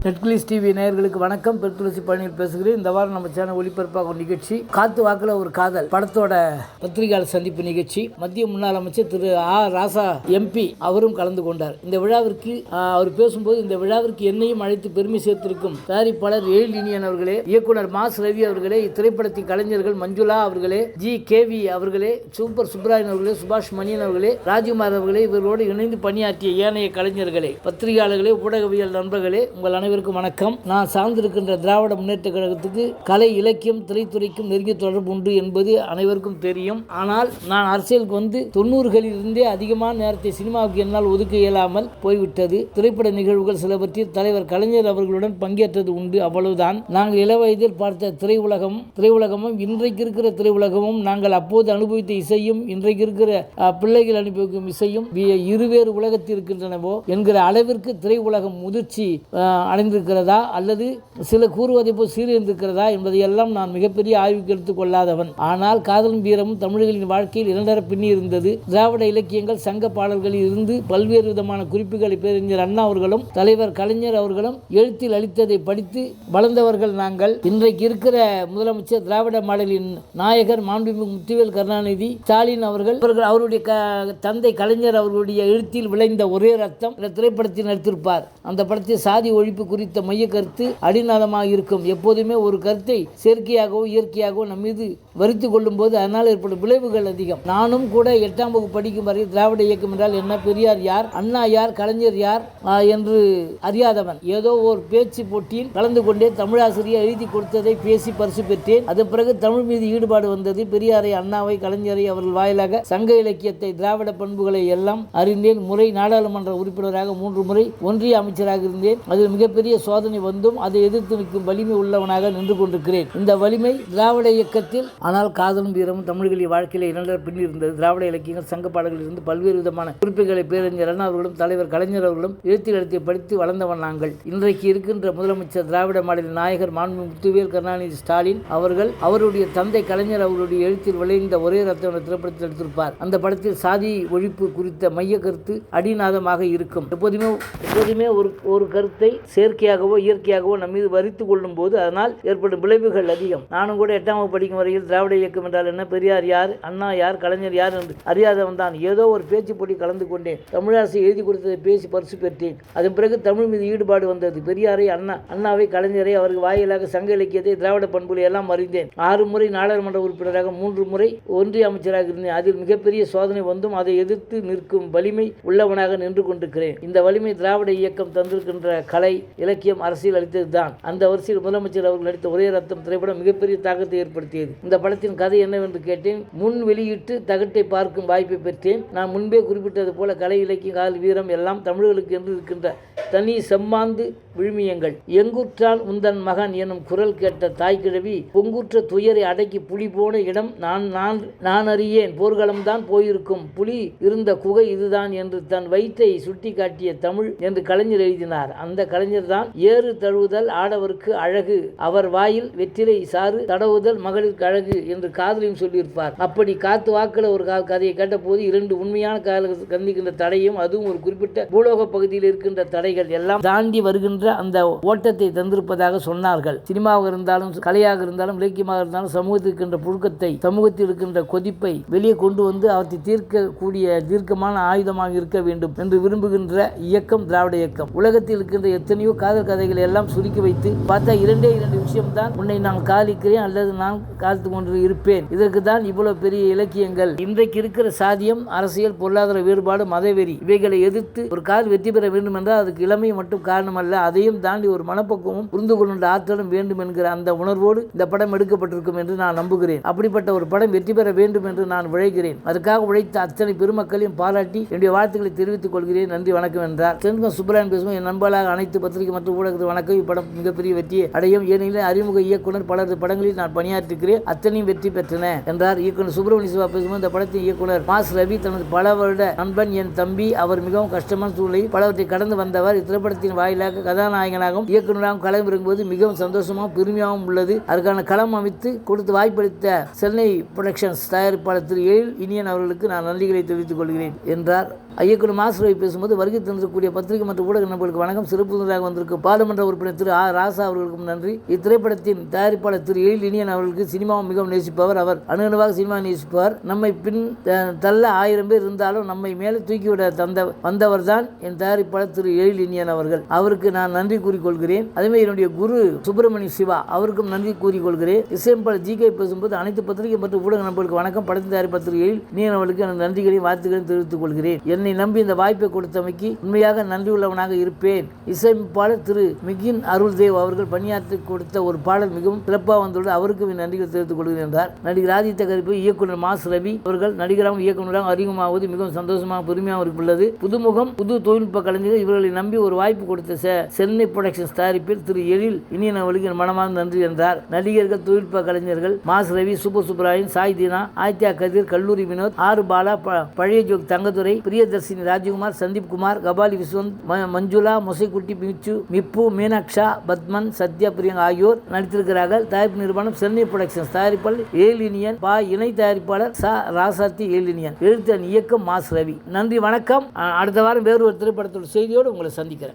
நெட்கிளிஸ் TV நேயர்களுக்கு வணக்கம். பெருத்துளசி பழனியில் பேசுகிறேன். இந்த வாரம் நம்ம சேனல் ஒளிபரப்பாகும் நிகழ்ச்சி காத்து வாக்குல ஒரு காதல் படத்தோட பத்திரிகையாளர் சந்திப்பு நிகழ்ச்சி. மத்திய முன்னாள் அமைச்சர் திரு ராசா எம்பி அவரும் கலந்து கொண்டார். இந்த விழாவிற்கு அவர் பேசும்போது, இந்த விழாவிற்கு என்னையும் அழைத்து பெருமை சேர்த்திருக்கும் தயாரிப்பாளர் எழிலினியன் அவர்களே, இயக்குனர் மாஸ் ரவி அவர்களே, இத்திரைப்படத்தின் கலைஞர்கள் மஞ்சுளா அவர்களே, KV அவர்களே, சூப்பர் சுப்ராயன் அவர்களே, சுபாஷ் மணியன் அவர்களே, ராஜ்குமார் அவர்களே, இவர்களோடு இணைந்து பணியாற்றிய ஏனைய கலைஞர்களே, பத்திரிகையாளர்களே, ஊடகவியல் நண்பர்களே, உங்கள் அனைவருக்கும் வணக்கம். நான் சார்ந்திருக்கின்ற திராவிட முன்னேற்ற கழகத்துக்கு கலை, இலக்கியம், திரைத்துறைக்கும் நெருங்கிய தொடர்பு உண்டு என்பது அனைவருக்கும் தெரியும். ஆனால் நான் அரசியலுக்கு வந்து 90களில் இருந்தே அதிகமான நேரத்தை சினிமாவுக்கு என்னால் ஒதுக்க இயலாமல் போய்விட்டது. திரைப்பட நிகழ்வுகள் சிலவற்றில் தலைவர் கலைஞர் அவர்களுடன் பங்கேற்றது உண்டு, அவ்வளவுதான். நாங்கள் இளவயதில் பார்த்த திரையுலகமும் இன்றைக்கு இருக்கிற திரையுலகமும், நாங்கள் அப்போது அனுபவித்த இசையும் இன்றைக்கு இருக்கிற பிள்ளைகள் அனுபவிக்கும் இசையும் இருவேறு உலகத்தில் இருக்கின்றனவோ என்கிற அளவிற்கு திரையுலகம் முதிர்ச்சி அடைந்திருக்கிறதா அல்லது சில கூறுவதை போல் சீர்திருந்திருக்கிறதா என்பதையெல்லாம் நான் மிகப்பெரிய ஆய்வுக்கு எடுத்துக் கொள்ளாதவன். ஆனால் காதலும் வீரமும் தமிழர்களின் வாழ்க்கையில் இரண்டர பின்னி இருந்தது. திராவிட இலக்கியங்கள், சங்க பாடல்களில் இருந்து பல்வேறு விதமான குறிப்புகளை பேரறிஞர் அண்ணா அவர்களும் தலைவர் கலைஞர் அவர்களும் எழுத்தில் அளித்ததை படித்து வளர்ந்தவர்கள் நாங்கள். இன்றைக்கு இருக்கிற முதலமைச்சர், திராவிட மாடலின் நாயகர் மாண்புமிகு முத்துவேல் கருணாநிதி ஸ்டாலின் அவருடைய தந்தை கலைஞர் அவர்களுடைய எழுத்தில் விளைந்த ஒரே ரத்தம் இந்த திரைப்படத்தில் நடித்திருப்பார். அந்த படத்தில் சாதி ஒழிப்பு குறித்த மைய கருத்து அடிநாதமாக இருக்கும். எப்போதுமே ஒரு கருத்தை செயற்கையாகவோ இயற்கையாகவோ நம் மீது வரித்து கொள்ளும் போது அதனால் ஏற்படும் விளைவுகள் அதிகம். நானும் கூட 8ஆம் வகுப்பு படிக்கும் வரை திராவிட இயக்கம் என்றால் என்ன, பெரியார் யார், அண்ணா யார், கலைஞர் யார் என்று அறியாதவன். ஏதோ ஒரு பேச்சு போட்டியில் கலந்து கொண்டே தமிழாசிரியர் எழுதி கொடுத்ததை பேசி பரிசு பெற்றேன். அதன் பிறகு தமிழ் மீது ஈடுபாடு வந்தது. பெரியாரை, அண்ணாவை, கலைஞரை அவர்கள் வாயிலாக சங்க இலக்கியத்தை, திராவிட பண்புகளை எல்லாம் அறிந்தேன். முறை நாடாளுமன்ற உறுப்பினராக 3 முறை ஒன்றிய அமைச்சராக இருந்தேன். அதில் மிகப்பெரிய சோதனை வந்தும் அதை எதிர்த்து நிற்கும் வலிமை உள்ளவனாக நின்று கொண்டிருக்கிறேன். இந்த வலிமை திராவிட இயக்கத்தில். ஆனால் காதலும் வீரமும் தமிழர்களின் வாழ்க்கையில் இரண்டர பின்னி இருந்தது. திராவிட இலக்கியங்கள், சங்க பாடல்களில் இருந்து பல்வேறு விதமான குறிப்புகளை பேரறிஞர் அண்ணா அவர்களும் தலைவர் கலைஞர் அவர்களும் எழுத்தில் எழுத்தி படித்து வளர்ந்தவன் நாங்கள். இன்றைக்கு இருக்கின்ற முதலமைச்சர், திராவிட மாடலின் நாயகர் மாண்புமிகு முத்துவேல் கருணாநிதி ஸ்டாலின் அவர்கள் அவருடைய தந்தை கலைஞர் அவருடைய எழுத்தில் விளைந்த ஒரே ரத்தம் என்ற திரைப்படத்தில் எடுத்திருப்பார். அந்த படத்தில் சாதி ஒழிப்பு குறித்த மைய கருத்து அடிநாதமாக இருக்கும். எப்போதுமே ஒரு கருத்தை செயற்கையாகவோ இயற்கையாகவோ நம் மீது வரித்து கொள்ளும் போது அதனால் ஏற்படும் விளைவுகள் அதிகம். நானும் கூட 8ஆம் வகுப்பு படிக்கும் வரையில் திராவிட இயக்கம் என்றால் என்ன, பெரியார் யார், அண்ணா யார், கலைஞர் யார் என்று அறியாதவன் தான். ஏதோ ஒரு பேச்சு போட்டி கலந்து கொண்டேன். தமிழரசு எழுதி கொடுத்ததை பேசி பரிசு பெற்றேன். அதன் பிறகு தமிழ் மீது ஈடுபாடு வந்தது. பெரியாரை, அண்ணாவை, கலைஞரை, அவர்கள் வாயிலாக சங்க இலக்கியத்தை, திராவிட பண்புகளை எல்லாம் அறிந்தேன். 6 முறை நாடாளுமன்ற உறுப்பினராக, 3 முறை ஒன்றிய அமைச்சராக இருந்தேன். அதில் மிகப்பெரிய சோதனை வந்தும் அதை எதிர்த்து நிற்கும் வலிமை உள்ளவனாக நின்று கொண்டிருக்கிறேன். இந்த வலிமை திராவிட இயக்கம் தந்திருக்கின்ற கலை, இலக்கியம், அரசியல் அளித்தது தான். அந்த வரிசையில் முதலமைச்சர் அவர்கள் நடித்த ஒரே ரத்தம் திரைப்படம் மிகப்பெரிய தாக்கத்தை ஏற்படுத்தியது. இந்த படத்தின் கதை என்னவென்று கேட்டேன். முன் வெளியிட்டு தகட்டை பார்க்கும் வாய்ப்பை பெற்றேன். நான் முன்பே குறிப்பிட்டது போல கலை, இலக்கியம், காதல், வீரம் எல்லாம் தமிழர்களுக்கு என்று இருக்கின்ற தனி செம்மாந்து விழுமியங்கள். எங்குற்றான் உந்தன் மகன் எனும் குரல் கேட்ட தாய்கிழவி பொங்குற்ற துயரை அடக்கி புலி போன இடம் நான் அறியேன், போர்க்களம்தான் போயிருக்கும், புலி இருந்த குகை இதுதான் என்று தன் வயிற்றை சுட்டி காட்டிய தமிழ் என்று கலைஞர் எழுதினார். அந்த கலைஞர் தான் ஏறு தழுவுதல் ஆடவருக்கு அழகு, அவர் வாயில் வெற்றிலை சாறு தடவுதல் மகளிருக்கு அழகு என்று காதலையும் சொல்லியிருப்பார். அப்படி காத்து வாக்குல ஒரு கதையை கேட்ட போது 2 உண்மையான காதல்கள் சந்திக்கின்ற தடையும், அதுவும் ஒரு குறிப்பிட்ட பூலோக பகுதியில் இருக்கின்ற தடைகள் எல்லாம் தாண்டி வருகின்ற அந்த ஓட்டத்தை தந்திருப்பதாக சொன்னார்கள். சினிமாவாக இருந்தாலும், கலையாக இருந்தாலும், இலக்கியமாக இருந்தாலும் சமூகத்தில் இருக்கின்ற புழுக்கத்தை, சமூகத்தில் இருக்கின்ற கொதிப்பை வெளியே கொண்டு வந்து அவற்றை தீர்க்கக்கூடிய தீர்க்கமான ஆயுதமாக இருக்க வேண்டும் என்று விரும்புகின்ற இயக்கம் திராவிட இயக்கம். உலகத்தில் இருக்கின்ற எத்தனையோ காதல் கதைகளை எல்லாம் சுருக்கி வைத்து பார்த்தா 2 விஷயம்தான். உன்னை நான் காதலிக்கிறேன் அல்லது நான் காத்து கொண்டு இருப்பேன். இதற்கு தான் இவ்வளவு பெரிய இலக்கியங்கள். இன்றைக்கு இருக்கிற சாதியம், அரசியல், பொருளாதார வேறுபாடு, மதவெறி இவைகளை எதிர்த்து ஒரு காதல் வெற்றி பெற வேண்டும் என்றால் அதுக்கு இளமை மட்டும் காரணம் அல்ல, அதையும் தாண்டி ஒரு மனப்பக்குவமும் புரிந்து கொள்கின்ற ஆற்றலும் வேண்டும் என்கிற அந்த உணர்வோடு இந்த படம் எடுக்கப்பட்டிருக்கும் என்று நான் நம்புகிறேன். அப்படிப்பட்ட ஒரு படம் வெற்றி பெற வேண்டும் என்று நான் உழைக்கிறேன். அதற்காக உழைத்த அத்தனை பெருமக்களையும் பாராட்டி என்னுடைய வாழ்த்துக்களை தெரிவித்துக் கொள்கிறேன். நன்றி, வணக்கம் என்றார். சென்கம் சுப்ராயன் பேசுவோம். என் நண்பர்களாக அனைத்து பத்திரிகை மற்றும் ஊடகத்தில் வணக்கம். இப்படம் மிகப்பெரிய வெற்றியை அடையும். ஏனெனில் அறிமுக இயக்குனர் பலரது படங்களில் நான் பணியாற்றிருக்கிறேன், அத்தனையும் வெற்றி பெற்றன என்றார். இயக்குனர் சுப்பிரமணிய சிவா பேசும்போது, இந்த படத்தின் இயக்குனர் மாஸ் ரவி தனது பல வருட நண்பன், என் தம்பி, அவர் மிகவும் கஷ்டமான சூழ்நிலை பலவற்றை கடந்து வந்தவர். இத்திரைப்படத்தின் வாயிலாக கதாநாயகனாகவும் இயக்குநராகவும் களம் இருக்கும்போது மிகவும் சந்தோஷமாகவும் பெருமையாகவும் உள்ளது. அதற்கான களம் அமைத்து கொடுத்து வாய்ப்பளித்த சென்னை புரொடக்ஷன்ஸ் தயாரிப்பாளர் திரு எழில் இனியன் அவர்களுக்கு நான் நன்றிகளை தெரிவித்துக் கொள்கிறேன் என்றார். இயக்குநர் மாஸ்ரவி பேசும்போது வருகை தந்திருக்கக்கூடிய பத்திரிகை மற்றும் ஊடக நண்பர்களுக்கு வணக்கம். சிறப்பு விருந்தினராக வந்திருக்கும் பாராளுமன்ற உறுப்பினர் திரு ஆ. ராசா அவர்களுக்கும் நன்றி. இத்திரைப்படத்தின் தயாரிப்பாளர் திரு எழில் இனியன் அவர்களுக்கு சினிமாவும் மிகவும் நேசிப்பவர். அவர் அணுகுணவாக சினிமா நேசிப்பவர். நம்மை பின் தள்ள 1000 பேர் இருந்தாலும் நம்மை மேலே தூக்கிவிட வந்தவர் தான் என் தயாரிப்பாளர் திரு எழில் இனியன் அவர்கள். அவருக்கு நான் நன்றி கூறிக்கொள்கிறேன். அதேமாதிரி என்னுடைய குரு சுப்பிரமணிய சிவா அவருக்கும் நன்றி கூறிக்கொள்கிறேன். இசையமைப்பாளர் ஜி.கே. பேசும்போது அனைத்து பத்திரிகை மற்றும் ஊடக நண்பர்களுக்கு வணக்கம். படத்தின் தயாரிப்பாளர் திரு எழில் இனியன் அவர்களுக்கு எனது நன்றிகளையும் வாழ்த்துக்களையும் தெரிவித்துக் கொள்கிறேன். என்னை நம்பி இந்த வாய்ப்பை கொடுத்தமைக்கு உண்மையாக நன்றியுள்ளவனாக இருப்பேன். இசையமைப்பாளர் திரு மிகின் அருள்தேவ் அவர்கள் பணியாற்றி கொடுத்த ஒரு பாடல் மிகவும் சிறப்பாக வந்துள்ளது. அவருக்கும் நன்றிகள் தெரிவித்துக் கொள்கிறேன் என்றார். நடிகர் ஆதித்ய கரிப்பு இயக்குநர் மாஸ் ரவி அவர்கள் நடிகராகவும் இயக்குநராகவும் அறிமுகமாவது மிகவும் சந்தோஷமாக பெருமையாக உள்ளது. புதுமுகம் புது தொழில்நுட்ப கலைஞர்கள் இவர்களை நம்பி ஒரு வாய்ப்பு கொடுத்த சென்னை புரொடக்ஷன்ஸ் தயாரிப்பில் திரு எழில் இனியன் அவர்களுக்கு மனமார்ந்த நன்றி என்றார். நடிகர்கள் தொழில்நுட்ப கலைஞர்கள் மாஸ் ரவி சூப்பர் சுப்ராயன் சாய் தீனா ஆதித்யா கதிர் கல்லூரி வினோத் ஆறு பாலா பழைய ஜோக் தங்கதுரை பிரியதர்ஷினி ராஜ்குமார் சந்தீப் குமார் கபாலி விஸ்வந்த் மஞ்சுளா மொசைக்குட்டி மிப்பு மீனாட்சா பத்மன் சத்யா பிரியங்கா ஆகியோர் நடித்திருக்கிறார்கள். தயாரிப்பு நிறுவனம் சென்னை புரொடக்ஷன்ஸ் தயாரிப்பாளர் எழில் இனியன் இணை தயாரிப்பாளர் ச. ராசாத்தி எழில் இனியன் எழுத்தன் இயக்கம் மாஸ் ரவி. நன்றி வணக்கம். அடுத்த வாரம் வேறு ஒரு திரைப்படத்தோட செய்தியோடு உங்களை சந்திக்கிறேன்.